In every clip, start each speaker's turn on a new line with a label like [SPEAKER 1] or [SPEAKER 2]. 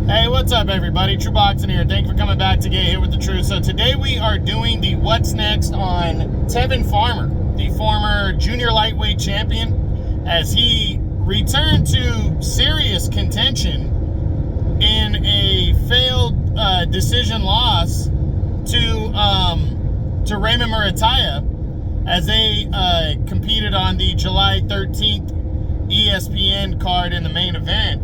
[SPEAKER 1] Hey, what's up, everybody? True Boxing here. Thank you for coming back to Get Hit with the Truth. So today we are doing the What's Next on Tevin Farmer, the former junior lightweight champion, as he returned to serious contention in a failed decision loss to Raymond Muratalla as they competed on the July 13th ESPN card in the main event.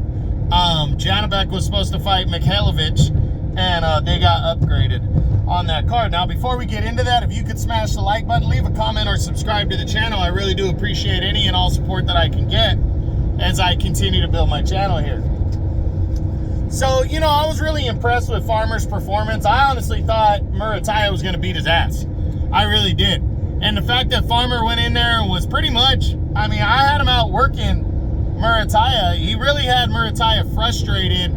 [SPEAKER 1] Janabek was supposed to fight Mikhailovich, and they got upgraded on that card. Now, before we get into that, if you could smash the like button, leave a comment, or subscribe to the channel. I really do appreciate any and all support that I can get as I continue to build my channel here. So, you know, I was really impressed with Farmer's performance. I honestly thought Muratalla was going to beat his ass. I really did. And the fact that Farmer went in there and was pretty much, I mean, I had him out working Muratalla. He really had Muratalla frustrated,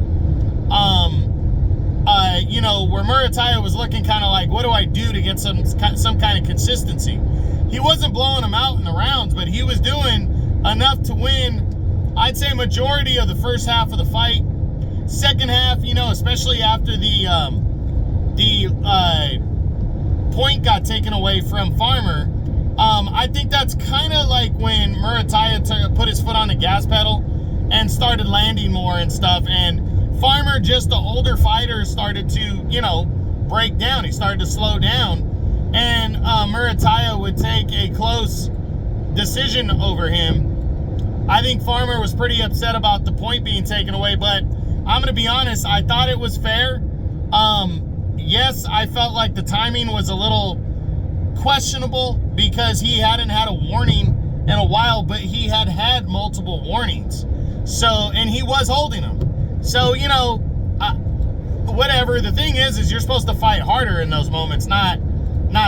[SPEAKER 1] you know, where Muratalla was looking kind of like, what do I do to get some kind of consistency? He wasn't blowing him out in the rounds, but he was doing enough to win, I'd say, majority of the first half of the fight. Second half, you know, especially after the point got taken away from Farmer, I think that's kind of like when Muratalla put his foot on the gas pedal and started landing more and stuff, and Farmer, just the older fighter, started to, you know, break down. He started to slow down, and Muratalla would take a close decision over him. I think Farmer was pretty upset about the point being taken away, but I'm going to be honest, I thought it was fair. Yes, I felt like the timing was a little questionable because he hadn't had a warning in a while, but he had had multiple warnings. So, and he was holding them. So, you know, whatever. The thing is you're supposed to fight harder in those moments, not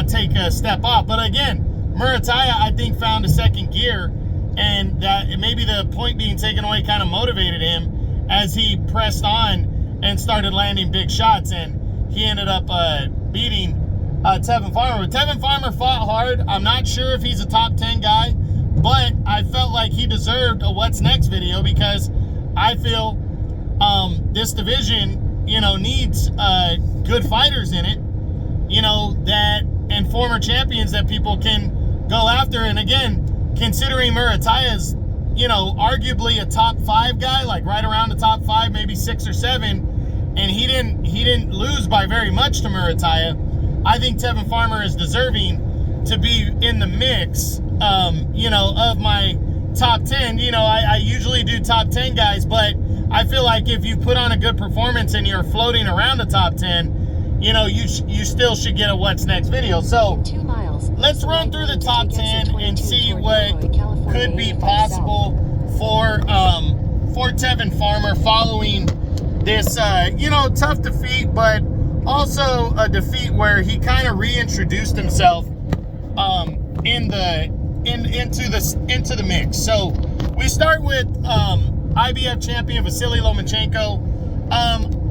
[SPEAKER 1] take a step off. But again, Muratalla, I think, found a second gear, and that maybe the point being taken away kind of motivated him as he pressed on and started landing big shots, and he ended up beating Tevin Farmer. Tevin Farmer fought hard. I'm not sure if he's a top 10 guy, but I felt like he deserved a What's Next video because I feel this division, you know, needs good fighters in it, you know, that, and former champions that people can go after. And again, considering Muratalla's, you know, arguably a top 5 guy, like right around the top 5, maybe 6 or 7, and he didn't lose by very much to Muratalla. I think Tevin Farmer is deserving to be in the mix, you know, of my top 10. You know, I usually do top 10 guys, but I feel like if you put on a good performance and you're floating around the top 10, you know, you still should get a What's Next video. So let's run through the top 10 and see what could be possible for Tevin Farmer following this, you know, tough defeat, but also a defeat where he kind of reintroduced himself into the mix. So we start with IBF champion Vasily Lomachenko.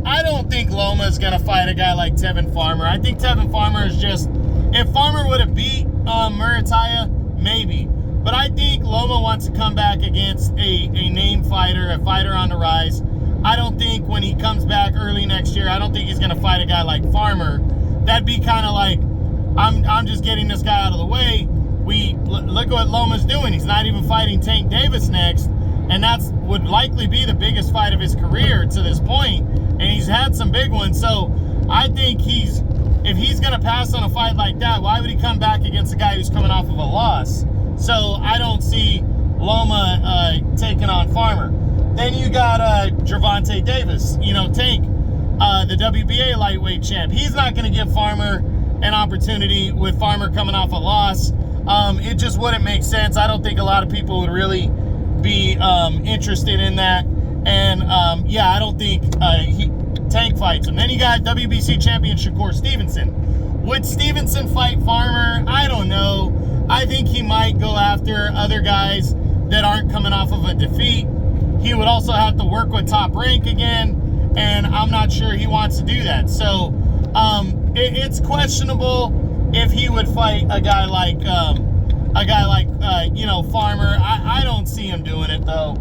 [SPEAKER 1] I don't think Loma is going to fight a guy like Tevin Farmer. I think Tevin Farmer is just, if Farmer would have beat Muratalla, maybe. But I think Loma wants to come back against a name fighter, a fighter on the rise. I don't think when he comes back early next year, I don't think he's going to fight a guy like Farmer. That'd be kind of like, I'm just getting this guy out of the way. Look at what Loma's doing. He's not even fighting Tank Davis next, and that's would likely be the biggest fight of his career to this point, and he's had some big ones. So I think if he's going to pass on a fight like that, why would he come back against a guy who's coming off of a loss? So I don't see Loma taking on Farmer. Then you got Gervonta Davis, you know, Tank, the WBA lightweight champ. He's not going to give Farmer an opportunity with Farmer coming off a loss. It just wouldn't make sense. I don't think a lot of people would really be interested in that. And yeah, I don't think Tank fights him. Then you got WBC champion Shakur Stevenson. Would Stevenson fight Farmer? I don't know. I think he might go after other guys that aren't coming off of a defeat. He would also have to work with Top Rank again, and I'm not sure he wants to do that. So it's questionable if he would fight a guy like you know, Farmer. I don't see him doing it though.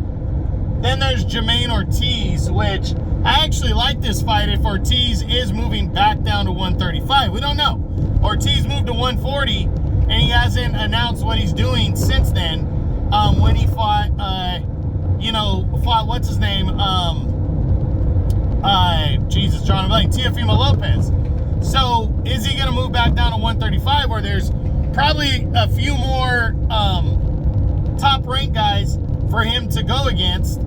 [SPEAKER 1] Then there's Jermaine Ortiz, which I actually like this fight if Ortiz is moving back down to 135. We don't know. Ortiz moved to 140, and he hasn't announced what he's doing since then. When he fought, what's his name? Jesus, John Blake, Teofimo Lopez. So is he going to move back down to 135, where there's probably a few more top ranked guys for him to go against,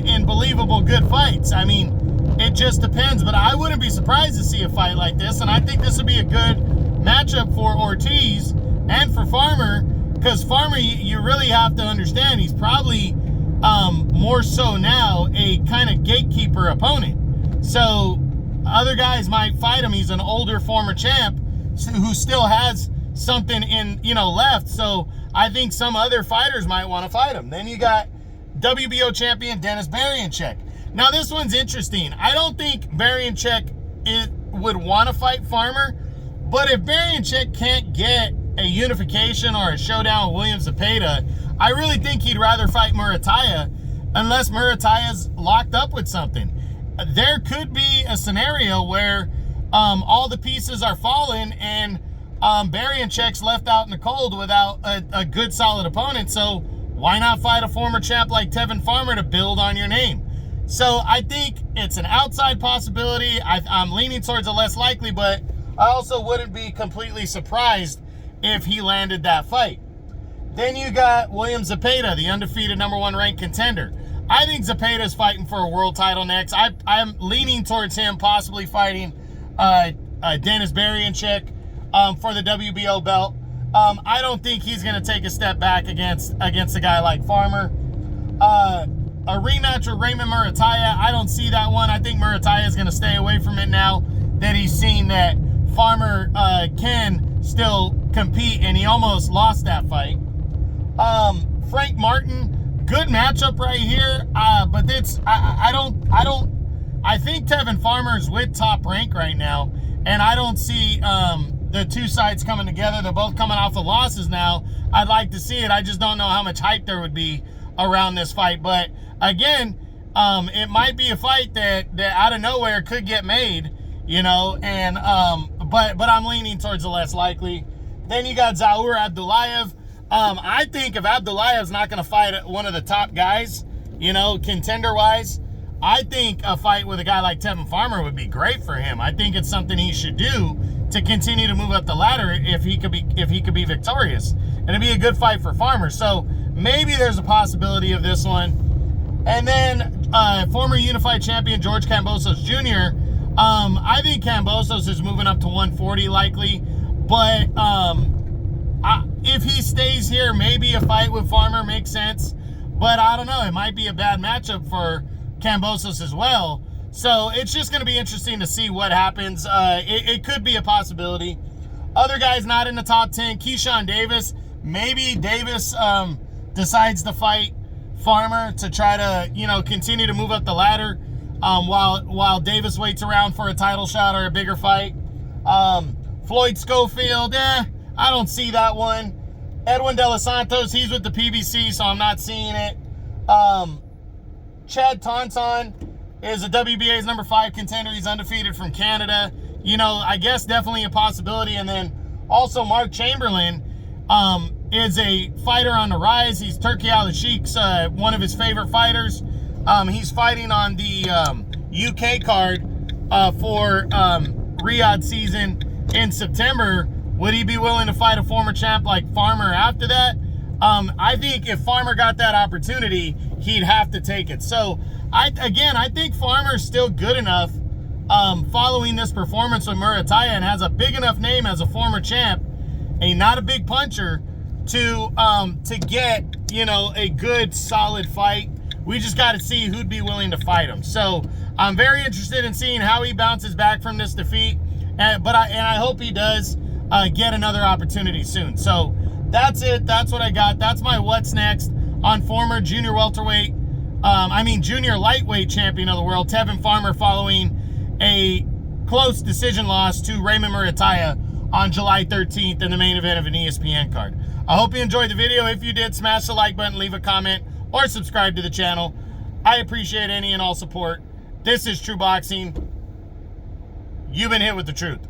[SPEAKER 1] in believable good fights? I mean, it just depends, but I wouldn't be surprised to see a fight like this, and I think this would be a good matchup for Ortiz and for Farmer, because Farmer, you really have to understand, he's probably more so now a kind of gatekeeper opponent. So other guys might fight him. He's an older former champ who still has something in, left. So I think some other fighters might want to fight him. Then you got WBO champion Denis Beriancek. Now this one's interesting. I don't think Beriancek would want to fight Farmer, but if Beriancek can't get a unification or a showdown with William Zepeda, I really think he'd rather fight Muratalla, unless Muratalla's locked up with something. There could be a scenario where all the pieces are falling and Beriancek's left out in the cold without a good solid opponent. So why not fight a former champ like Tevin Farmer to build on your name? So I think it's an outside possibility. I'm leaning towards a less likely, but I also wouldn't be completely surprised if he landed that fight. Then you got William Zepeda, the undefeated #1 ranked contender. I think Zepeda's fighting for a world title next. I'm leaning towards him possibly fighting Denis Beriancek for the WBO belt. I don't think he's going to take a step back against a guy like Farmer. A rematch with Raymond Muratalla, I don't see that one. I think Muratalla is going to stay away from it now that he's seen that Farmer can still compete, and he almost lost that fight. Frank Martin, good matchup right here, but it's I think Tevin Farmer's with Top Rank right now, and I don't see the two sides coming together. They're both coming off of losses now. I'd like to see it. I just don't know how much hype there would be around this fight, but again, it might be a fight that out of nowhere could get made, and but I'm leaning towards the less likely. Then you got Zaur Abdullayev. I think if Abdullayev's not going to fight one of the top guys, contender-wise, I think a fight with a guy like Tevin Farmer would be great for him. I think it's something he should do to continue to move up the ladder if he could be victorious. And it'd be a good fight for Farmer. So maybe there's a possibility of this one. And then former unified champion George Kambosos Jr. I think Kambosos is moving up to 140 likely, but if he stays here, maybe a fight with Farmer makes sense. But I don't know. It might be a bad matchup for Kambosos as well. So it's just going to be interesting to see what happens. It could be a possibility. Other guys not in the top 10. Keyshawn Davis. Maybe Davis decides to fight Farmer to try to, continue to move up the ladder while Davis waits around for a title shot or a bigger fight. Floyd Schofield, I don't see that one. Edwin De Los Santos, he's with the PBC, so I'm not seeing it. Chad Taunton is a WBA's #5 contender. He's undefeated from Canada. I guess definitely a possibility. And then also Mark Chamberlain is a fighter on the rise. He's Turki Al Sheikh's one of his favorite fighters. He's fighting on the UK card for Riyadh season in September. Would he be willing to fight a former champ like Farmer after that? I think if Farmer got that opportunity, he'd have to take it. So, I think Farmer's still good enough following this performance with Muratalla and has a big enough name as a former champ, and not a big puncher, to get, a good, solid fight. We just got to see who'd be willing to fight him. So, I'm very interested in seeing how he bounces back from this defeat, and I hope he does get another opportunity soon. So that's it. That's what I got. That's my what's next on former junior lightweight champion of the world, Tevin Farmer, following a close decision loss to Raymond Muratalla on July 13th in the main event of an ESPN card. I hope you enjoyed the video. If you did, smash the like button, leave a comment, or subscribe to the channel. I appreciate any and all support. This is True Boxing. You've been hit with the truth.